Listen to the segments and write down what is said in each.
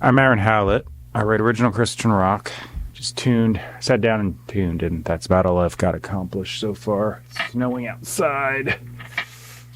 I'm Aaron Hallett. I write original Christian rock. Just sat down and tuned, and that's about all I've got accomplished so far. It's snowing outside.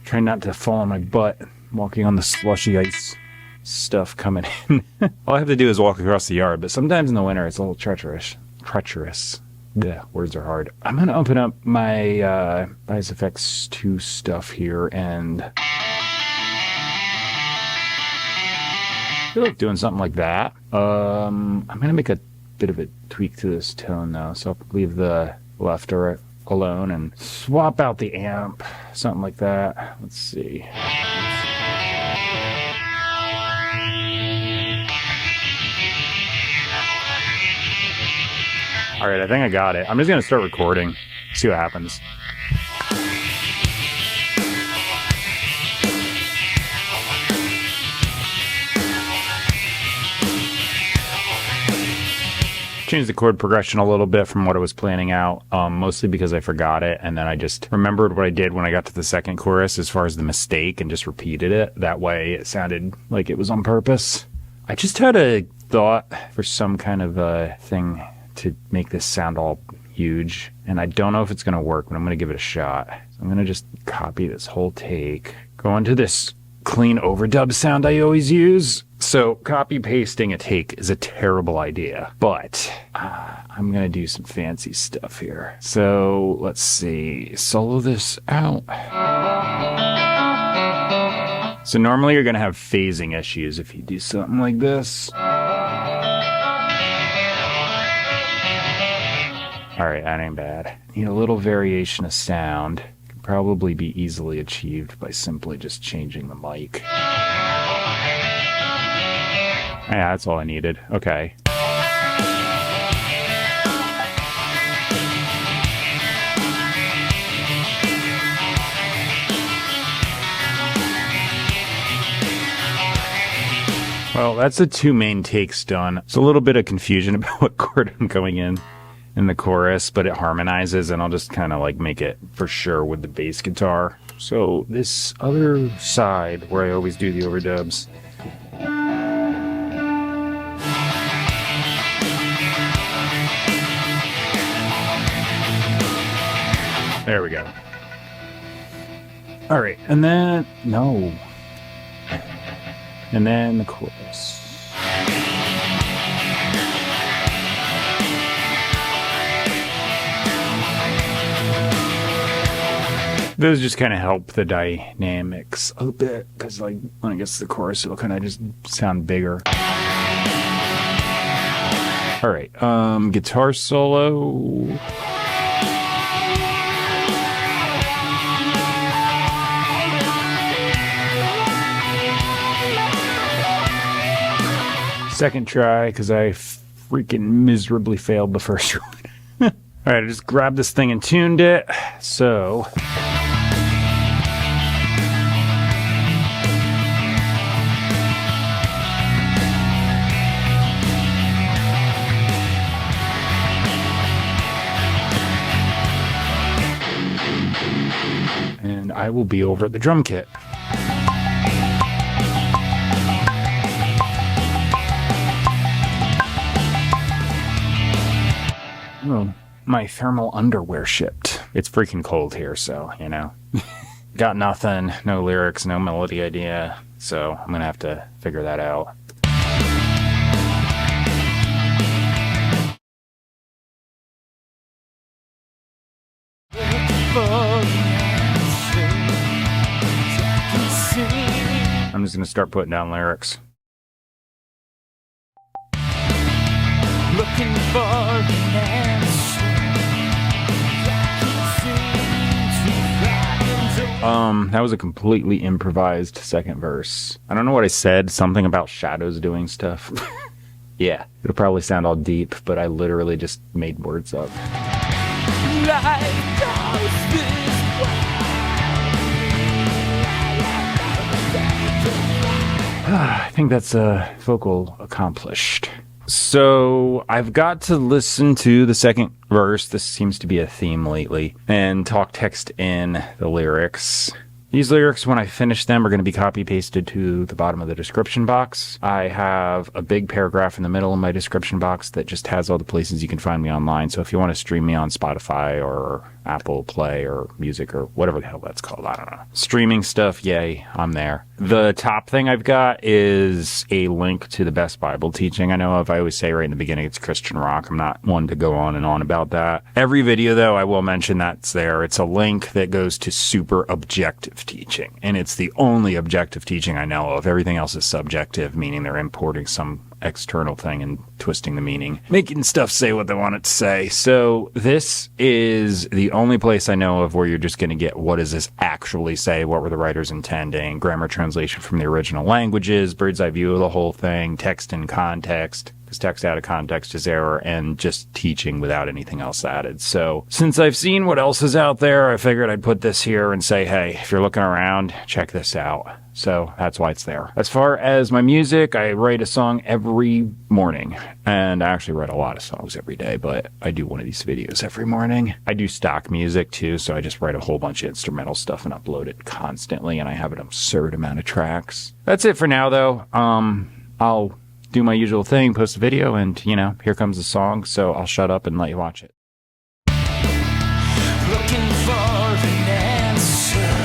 Trying not to fall on my butt, walking on the slushy ice stuff coming in. All I have to do is walk across the yard, but sometimes in the winter it's a little treacherous. Yeah, words are hard. I'm going to open up my Bias Effects 2 stuff here, and I feel like doing something like that. I'm going to make a bit of a tweak to this tone, though, so I'll leave the left or right alone and swap out the amp, something like that. Let's see. All right, I think I got it. I'm just gonna start recording, see what happens. Changed the chord progression a little bit from what I was planning out, mostly because I forgot it, and then I just remembered what I did when I got to the second chorus as far as the mistake and just repeated it. That way it sounded like it was on purpose. I just had a thought for some kind of a thing to make this sound all huge, and I don't know if it's going to work, but I'm going to give it a shot. So I'm going to just copy this whole take, go into this clean overdub sound I always use. So copy pasting a take is a terrible idea, but I'm going to do some fancy stuff here. So let's see, solo this out. So normally you're going to have phasing issues if you do something like this. Alright, that ain't bad. Need a little variation of sound. Can probably be easily achieved by simply just changing the mic. Yeah, that's all I needed. Okay. Well, that's the two main takes done. It's a little bit of confusion about what chord I'm going in the chorus, but it harmonizes, and I'll just kind of like make it for sure with the bass guitar. So this other side where I always do the overdubs, there we go. All right, and then and then the chorus. Those just kind of help the dynamics a bit, because like when it gets to the chorus, it'll kind of just sound bigger. All right, guitar solo. Second try, because I freaking miserably failed the first one. All right, I just grabbed this thing and tuned it. So and I will be over at the drum kit. Oh, my thermal underwear shipped. It's freaking cold here, so, you know. Got nothing, no lyrics, no melody idea, so I'm gonna have to figure that out. I'm just gonna start putting down lyrics. Looking for an answer. That was a completely improvised second verse. I don't know what I said, something about shadows doing stuff. Yeah, it'll probably sound all deep, but I literally just made words up. I think that's a vocal accomplished. So I've got to listen to the second verse. This seems to be a theme lately. And talk text in the lyrics. These lyrics, when I finish them, are going to be copy pasted to the bottom of the description box. I have a big paragraph in the middle of my description box that just has all the places you can find me online. So if you want to stream me on Spotify or Apple Play or Music or whatever the hell that's called, I don't know. Streaming stuff, yay, I'm there. The top thing I've got is a link to the best Bible teaching I know of. I always say right in the beginning it's Christian rock. I'm not one to go on and on about that. Every video, though, I will mention that's there. It's a link that goes to super objective teaching, and it's the only objective teaching I know of. Everything else is subjective, meaning they're importing some external thing and twisting the meaning, making stuff say what they want it to say. So this is the only place I know of where you're just going to get what does this actually say, what were the writers intending, grammar translation from the original languages, bird's eye view of the whole thing, text in context, because text out of context is error, and just teaching without anything else added. So since I've seen what else is out there, I figured I'd put this here and say, hey, if you're looking around, check this out. So that's why it's there. As far as my music, I write a song every morning. And I actually write a lot of songs every day, but I do one of these videos every morning. I do stock music too, so I just write a whole bunch of instrumental stuff and upload it constantly, and I have an absurd amount of tracks. That's it for now, though. I'll do my usual thing, post a video, and, here comes the song, so I'll shut up and let you watch it. Looking for an answer.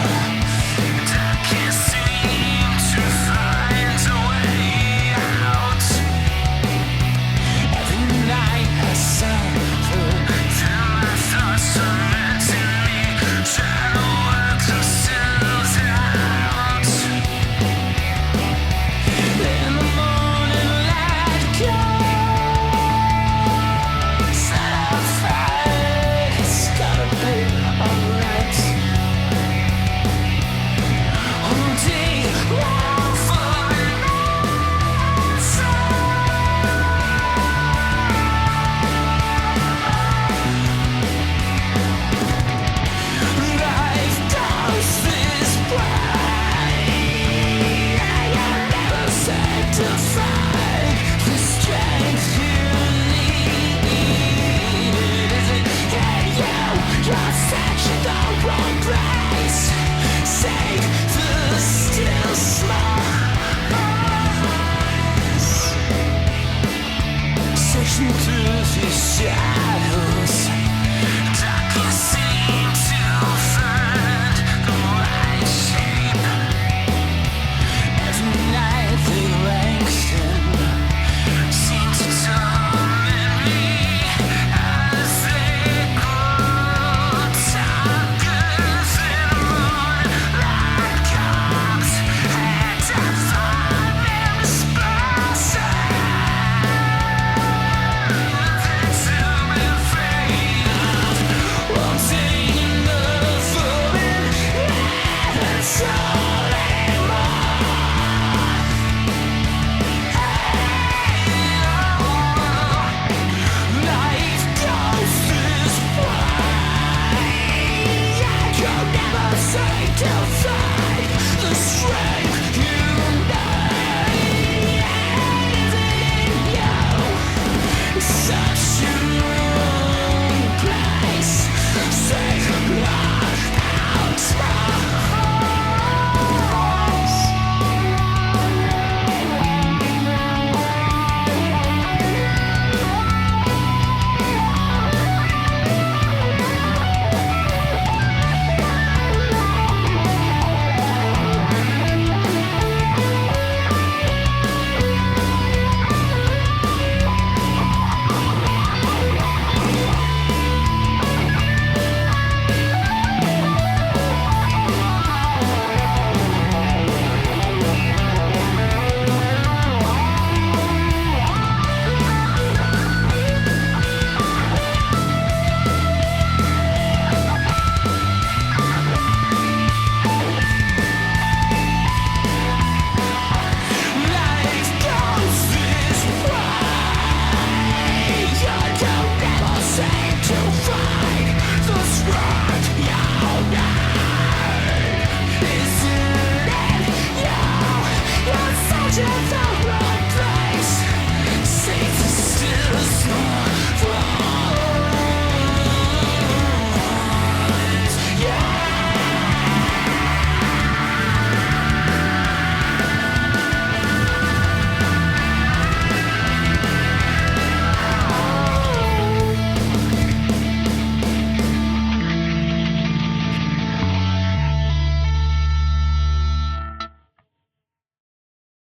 Just